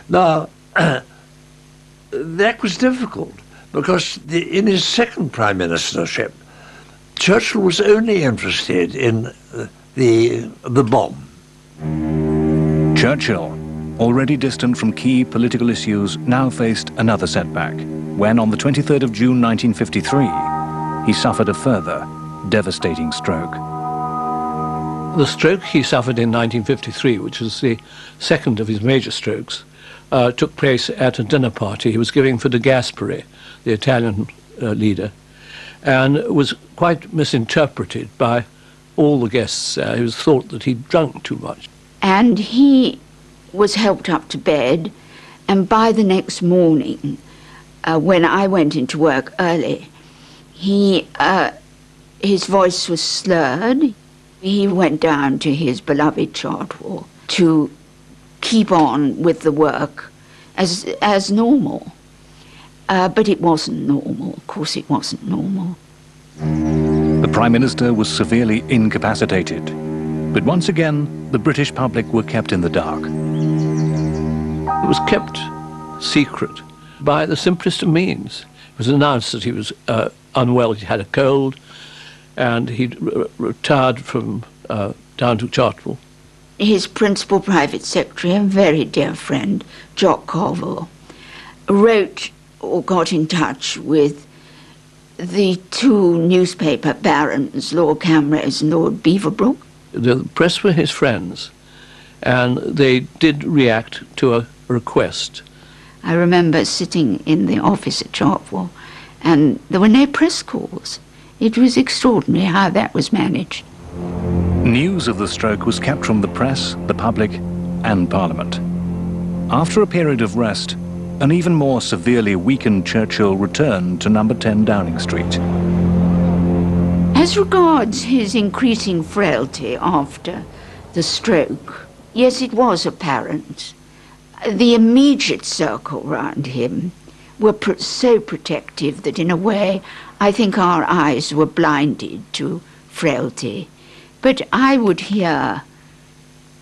Now, that was difficult because in his second prime ministership, Churchill was only interested in the bomb. Churchill, already distant from key political issues, now faced another setback when, on the 23rd of June 1953, he suffered a further devastating stroke. The stroke he suffered in 1953, which was the second of his major strokes, took place at a dinner party he was giving for De Gasperi, the Italian leader, and was quite misinterpreted by all the guests there. It was thought that he'd drunk too much. And he was helped up to bed, and by the next morning, when I went into work early, his voice was slurred. He went down to his beloved Churchill to keep on with the work as normal. But it wasn't normal. Of course it wasn't normal. The Prime Minister was severely incapacitated. But once again, the British public were kept in the dark. It was kept secret by the simplest of means. It was announced that he was unwell, he had a cold, and he'd retired from down to Churchill. His principal private secretary and very dear friend, Jock Colville, wrote or got in touch with the two newspaper barons, Lord Camrose and Lord Beaverbrook. The press were his friends, and they did react to a request. I remember sitting in the office at Churchill, and there were no press calls. It was extraordinary how that was managed. News of the stroke was kept from the press, the public, and Parliament. After a period of rest, an even more severely weakened Churchill returned to number 10 Downing Street. As regards his increasing frailty after the stroke, yes, it was apparent. The immediate circle round him were so protective that in a way I think our eyes were blinded to frailty. But I would hear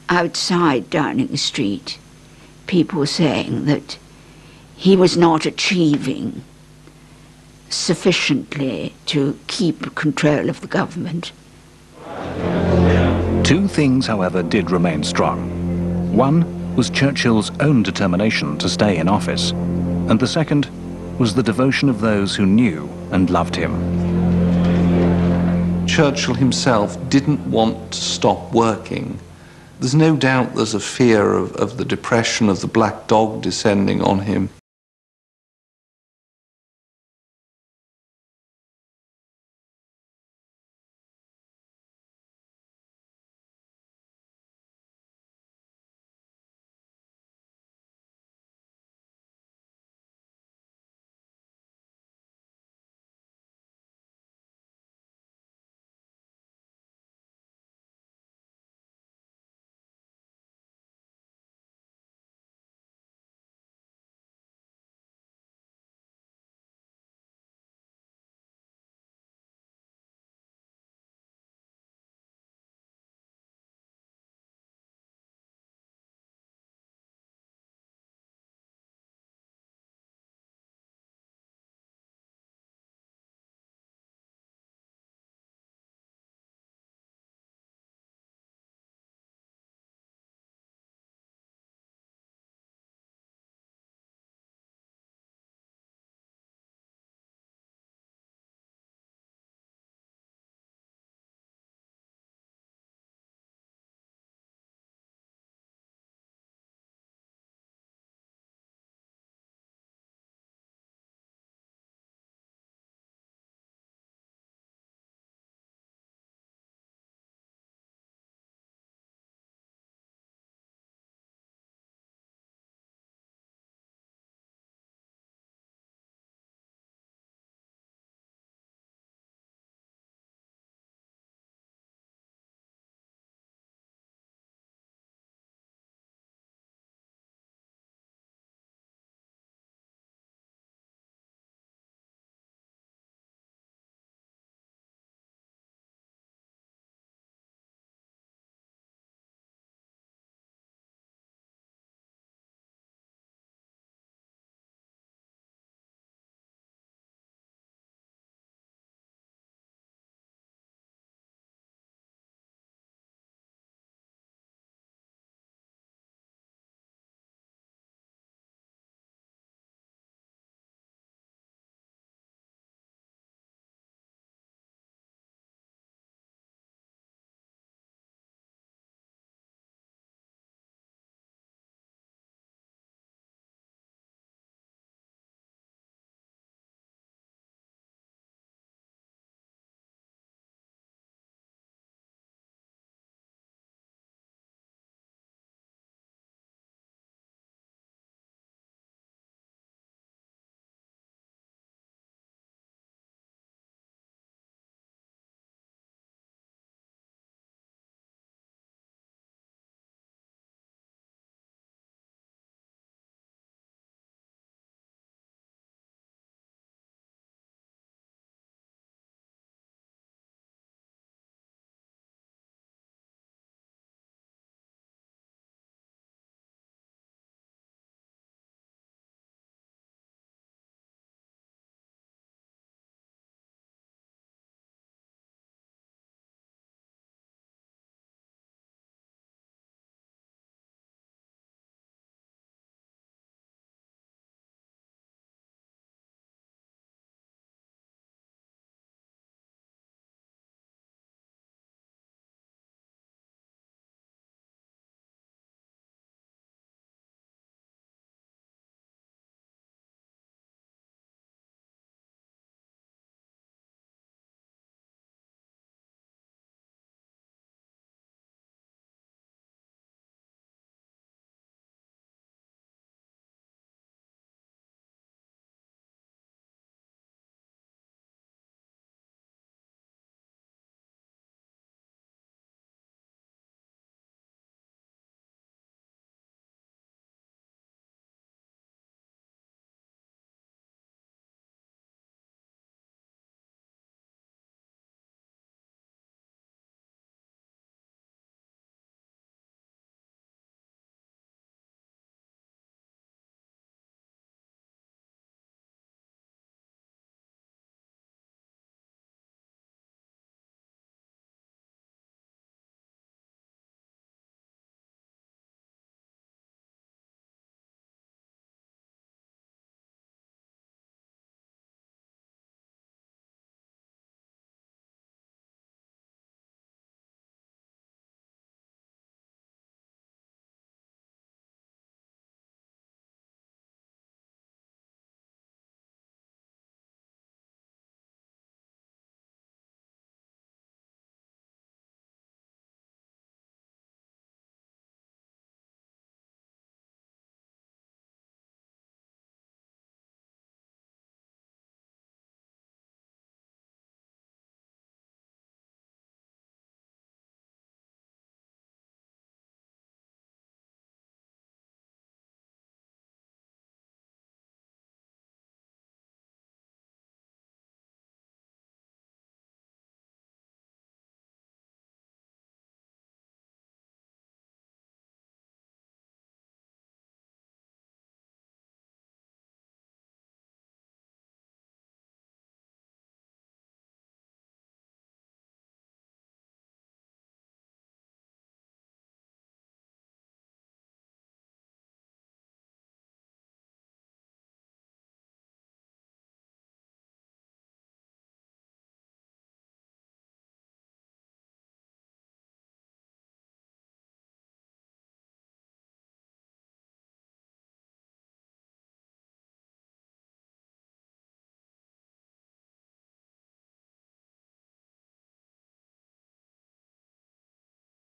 outside Downing Street people saying that he was not achieving sufficiently to keep control of the government. Two things, however, did remain strong. One was Churchill's own determination to stay in office, and the second was the devotion of those who knew and loved him. Churchill himself didn't want to stop working. There's no doubt there's a fear of the depression, of the black dog descending on him.